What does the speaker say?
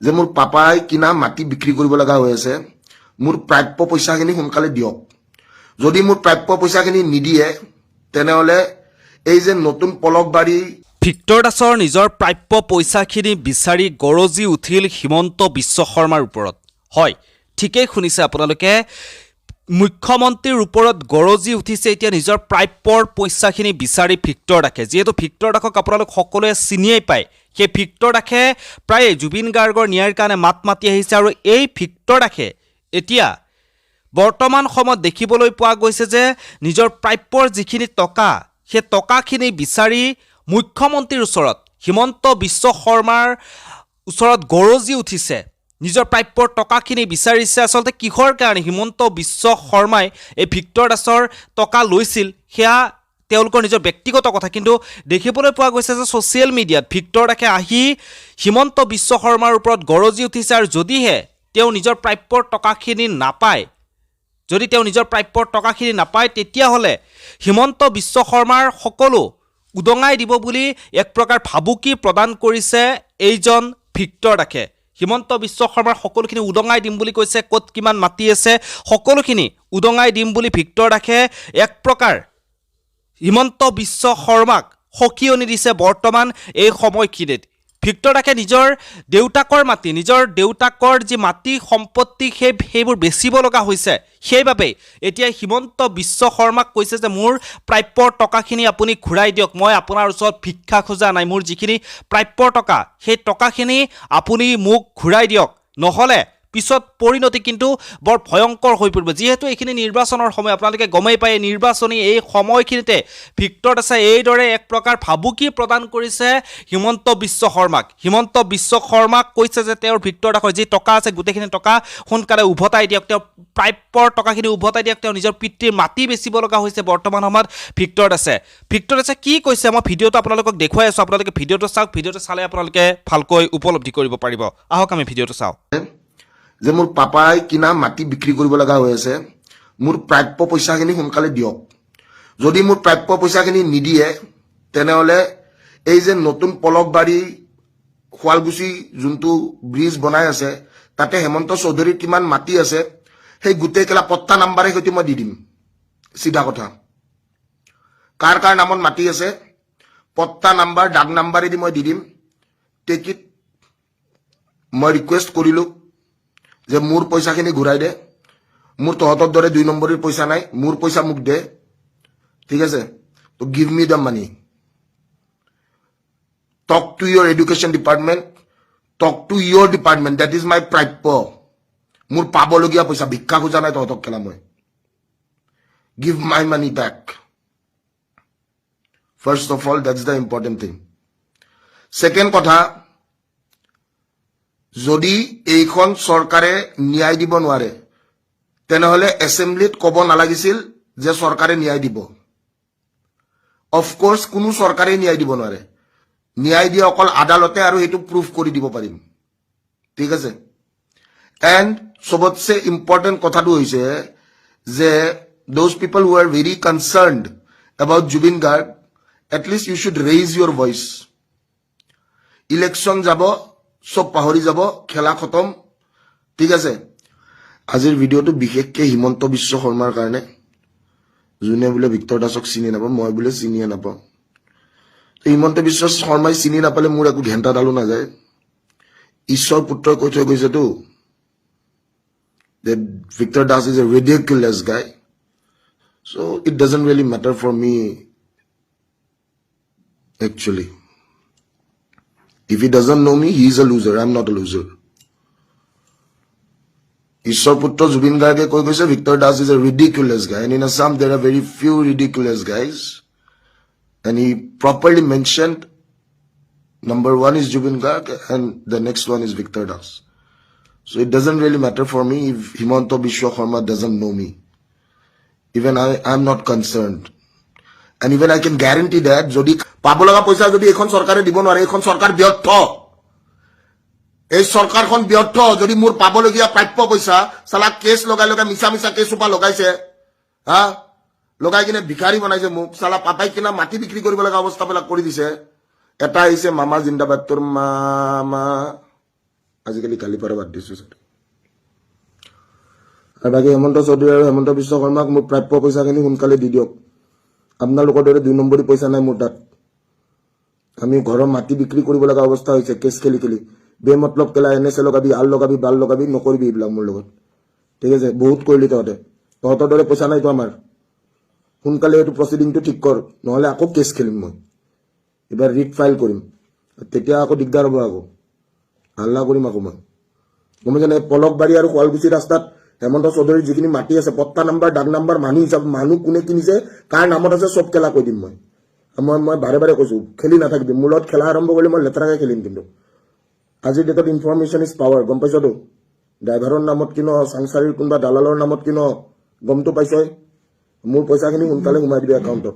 যে মোৰ পাপাই কিনা মাটি বিক্ৰী কৰিব লগা হৈ আছে, মোৰ প্ৰাপ্য পইচাখিনি সোনকালে দিয়ক। যদি মোৰ প্ৰাপ্য পইচাখিনি নিদিয়ে তেনেহলে এই যে নতুন পলকবাৰী ভিক্টৰ দাসৰ নিজৰ প্ৰাপ্য পইচাখিনি বিচাৰি গৰজি উঠিল হিমন্ত বিশ্ব শৰ্মাৰ ওপৰত। হয়, ঠিকেই শুনিছে আপোনালোকে, মুখ্যমন্ত্ৰীৰ ওপৰত গৰজি উঠিছে এতিয়া নিজৰ প্ৰাপ্যৰ পইচাখিনি বিচাৰি ভিক্টৰ দাসে। যিহেতু ভিক্টৰ দাসক আপোনালোক সকলোৱে চিনিয়েই পায়, সেই ভিক্টৰ দাসে প্ৰায় জুবিন গাৰ্গৰ ন্যায়ৰ কাৰণে মাত মাতি আহিছে। আৰু এই ভিক্টৰ দাসে এতিয়া বৰ্তমান সময়ত দেখিবলৈ পোৱা গৈছে যে নিজৰ প্ৰাপ্যৰ যিখিনি টকা, সেই টকাখিনি বিচাৰি মুখ্যমন্ত্ৰীৰ ওচৰত হিমন্ত বিশ্ব শৰ্মাৰ ওচৰত গৰজি উঠিছে, নিজৰ প্ৰাপ্যৰ টকাখিনি বিচাৰিছে। আচলতে কিহৰ কাৰণে হিমন্ত বিশ্ব শৰ্মাই এই ভিক্টৰ দাসৰ টকা লৈছিল সেয়া তেওঁলোকৰ নিজৰ ব্যক্তিগত কথা, কিন্তু দেখিবলৈ পোৱা গৈছে যে ছ'চিয়েল মিডিয়াত ভিক্টৰ দাসে আহি হিমন্ত বিশ্ব শৰ্মাৰ ওপৰত গৰজি উঠিছে। আৰু যদিহে তেওঁ নিজৰ প্ৰাপ্যৰ টকাখিনি নাপায়, যদি তেওঁ নিজৰ প্ৰাপ্যৰ টকাখিনি নাপায়, তেতিয়াহ'লে হিমন্ত বিশ্ব শৰ্মাৰ সকলো উদঙাই দিব বুলি এক প্ৰকাৰ ভাবুকি প্ৰদান কৰিছে এইজন ভিক্টৰ দাসে। হিমন্ত বিশ্ব শৰ্মাৰ সকলোখিনি উদঙাই দিম বুলি কৈছে, ক'ত কিমান মাটি আছে সকলোখিনি উদঙাই দিম বুলি ভিক্টৰ দাসে এক প্ৰকাৰ হিমন্ত বিশ্ব শৰ্মাক সকিয়নি দিছে বৰ্তমান এই সময়খিনিত। ভিক্টৰ দাসে নিজৰ দেউতাকৰ মাটি, নিজৰ দেউতাকৰ যি মাটি সম্পত্তি সেইবোৰ বেচিব লগা হৈছে। সেইবাবেই এতিয়া হিমন্ত বিশ্ব শৰ্মাক কৈছে যে মোৰ প্ৰাপ্যৰ টকাখিনি আপুনি ঘূৰাই দিয়ক, মই আপোনাৰ ওচৰত ভিক্ষা খোজা নাই, মোৰ যিখিনি প্ৰাপ্যৰ টকা সেই টকাখিনি আপুনি মোক ঘূৰাই দিয়ক, নহ'লে পিছত পৰিণতি কিন্তু বৰ ভয়ংকৰ হৈ পৰিব। যিহেতু এইখিনি নিৰ্বাচনৰ সময়, আপোনালোকে গমেই পায়, নিৰ্বাচনী এই সময়খিনিতে ভিক্টৰ দাসে এইদৰে এক প্ৰকাৰ ভাবুকি প্ৰদান কৰিছে হিমন্ত বিশ্ব শৰ্মাক। হিমন্ত বিশ্ব শৰ্মাক কৈছে যে তেওঁৰ ভিক্টৰ দাসৰ যি টকা আছে গোটেইখিনি টকা সোনকালে উভতাই দিয়ক, তেওঁৰ প্ৰাপ্যৰ টকাখিনি উভতাই দিয়ক, তেওঁ নিজৰ পিতৃৰ মাটি বেচিব লগা হৈছে বৰ্তমান সময়ত ভিক্টৰ দাসে। ভিক্টৰ দাসে কি কৈছে মই ভিডিঅ'টো আপোনালোকক দেখুৱাই আছোঁ, আপোনালোকে ভিডিঅ'টো চাওক, ভিডিঅ'টো চালে আপোনালোকে ভালকৈ উপলব্ধি কৰিব পাৰিব। আহক আমি ভিডিঅ'টো চাওঁ। যে মোৰ পাপাই কিনা মাটি বিক্ৰী কৰিব লগা হৈ আছে, মোৰ প্ৰাপ্য পইচাখিনি সোনকালে দিয়ক। যদি মোৰ প্ৰাপ্য পইচাখিনি নিদিয়ে তেনেহলে এই যে নতুন পলকবাৰী শুৱালকুছি যোনটো ব্ৰিজ বনাই আছে তাতে হেমন্ত চৌধুৰীৰ কিমান মাটি আছে সেই গোটেই কেলা পট্টা নাম্বাৰে সৈতে মই দি দিম। চিধা কথা, কাৰ কাৰ নামত মাটি আছে পট্টা নাম্বাৰ ডাক নাম্বাৰেদি মই দি দিম। Take it. মই ৰিকুৱেষ্ট কৰিলোঁ যে মোৰ পইচাখিনি ঘূৰাই দে, মোৰ তহঁতৰ দৰে 2 নম্বৰীৰ পইচা নাই, মোৰ পইচা মোক দে, ঠিক আছে? তো give me the money. Talk to your education department, talk to your department, that is my প্ৰাপ্য। মোৰ পাবলগীয়া পইচা, ভিক্ষা খোজা নাই তহঁতক কেলা মই। Give my money back. First of all that's the important thing. Second কথা, যদি এইখন চৰকাৰে ন্যায় দিব নোৱাৰে তেনেহলে এছেম্বলিত ক'ব নালাগিছিল যে চৰকাৰে ন্যায় দিব। অফকোৰ্চ কোনো চৰকাৰে ন্যায় দিব নোৱাৰে, ন্যায় দিয়ে অকল আদালতে, আৰু সেইটো প্ৰুফ কৰি দিব পাৰিম, ঠিক আছে? এণ্ড চবতছে ইম্পৰ্টেণ্ট কথাটো হৈছে যে those people who are very concerned about Zubeen Garg, at least you should raise your voice. Election যাব, চব পাহৰি যাব, খেলা খতম, ঠিক আছে? আজিৰ ভিডিঅ'টো বিশেষকৈ হিমন্ত বিশ্ব শৰ্মাৰ কাৰণে, যোনে বোলে ভিক্টৰ দাসক চিনি নাপাওঁ, মই বোলে চিনিয়ে নাপাওঁ। হিমন্ত বিশ্ব শৰ্মাই চিনি নাপালে মোৰ একো ঘেণ্টাডালো নাযায়। ঈশ্বৰ পুত্ৰই কৈ থৈ গৈছেতো that Victor Das is a ridiculous guy, so it doesn't really matter for me actually. If he doesn't know me, he is a loser. I'm not a loser. Ishwar Putra Zubin Garge koi kaise Victor Das is a ridiculous guy, and in Assam there are very few ridiculous guys, and he properly mentioned number 1 is Zubin Garge and the next one is Victor Das. So it doesn't really matter for me if Himanta Biswa Sharma doesn't know me. Even I'm not concerned. And even I can guarantee that jodi pabo laga paisa jodi ekhon sarkare dibo nware, ekhon sarkar byartho, এই সরকারখন ব্যর্থ। যদি মোর পাবলগীয়া প্রাপ্য পয়সা সালা case লগাই লগাই মিছা মিছা কেস উপা লগাইছে, হা লগাই কিনে ভিখাৰী বনাইছে মোক, সালা পাপাই কিনা মাটি বিক্ৰী কৰিব লগা অৱস্থাবিলাক কৰি দিছে। এটা আহিছে মামা জিন্দাবাদ, তোৰ মামা আজিকালি গালি পৰা বাদ দিছোঁ ছাৰ। আৰু বাকী হেমন্ত চৌধুৰী আৰু হেমন্ত বিশ্ব শৰ্মাক মোৰ প্ৰাপ্য পইচাখিনি সোনকালে দি দিয়ক। আপোনালোকৰ দৰে 2 নম্বৰী পইচা নাই মোৰ তাত। আমি ঘৰৰ মাটি বিক্ৰী কৰিব লগা অৱস্থা হৈছে কেছ খেলি খেলি। বেমতলব কেলা NSA লগাবি, আল লগাবি, বাল লগাবি, নকৰিবি এইবিলাক মোৰ লগত। ঠিক আছে, বহুত কৰিলি তহঁতৰ দৰে পইচা নাইতো আমাৰ। সোনকালে এইটো প্ৰচিডিংটো ঠিক কৰ, নহ'লে আকৌ কেছ খেলিম মই। এইবাৰ ৰিট ফাইল কৰিম, তেতিয়া আকৌ দিগদাৰ হ'ব। আকৌ হাল্লা কৰিম আকৌ মই। গম পাইছানে? পলকবাৰী আৰু শুৱালকুছি ৰাস্তাত হেমন্ত চৌধুৰীৰ যিখিনি মাটি আছে, পট্টা নাম্বাৰ, ডাক নাম্বাৰ, মানুহ হিচাপ, মানুহ কোনে কিনিছে, কাৰ নামত আছে, চব খেলা কৈ দিম মই। মই বাৰে বাৰে কৈছোঁ, খেলি নাথাকিবি। মোৰ লগত খেলা আৰম্ভ কৰিলে মই লেতেৰাকৈ খেলিম। কিন্তু আজিৰ ডেটত ইনফৰমেশ্যন ইজ পাৱাৰ, গম পাইছতো? ড্ৰাইভাৰৰ নামত কিন, চাংচাৰীৰ কোনোবা দালালৰ নামত কিন, গমটো পাইছই। মোৰ পইচাখিনি সোনকালে সোমাই দিবি একাউণ্টত।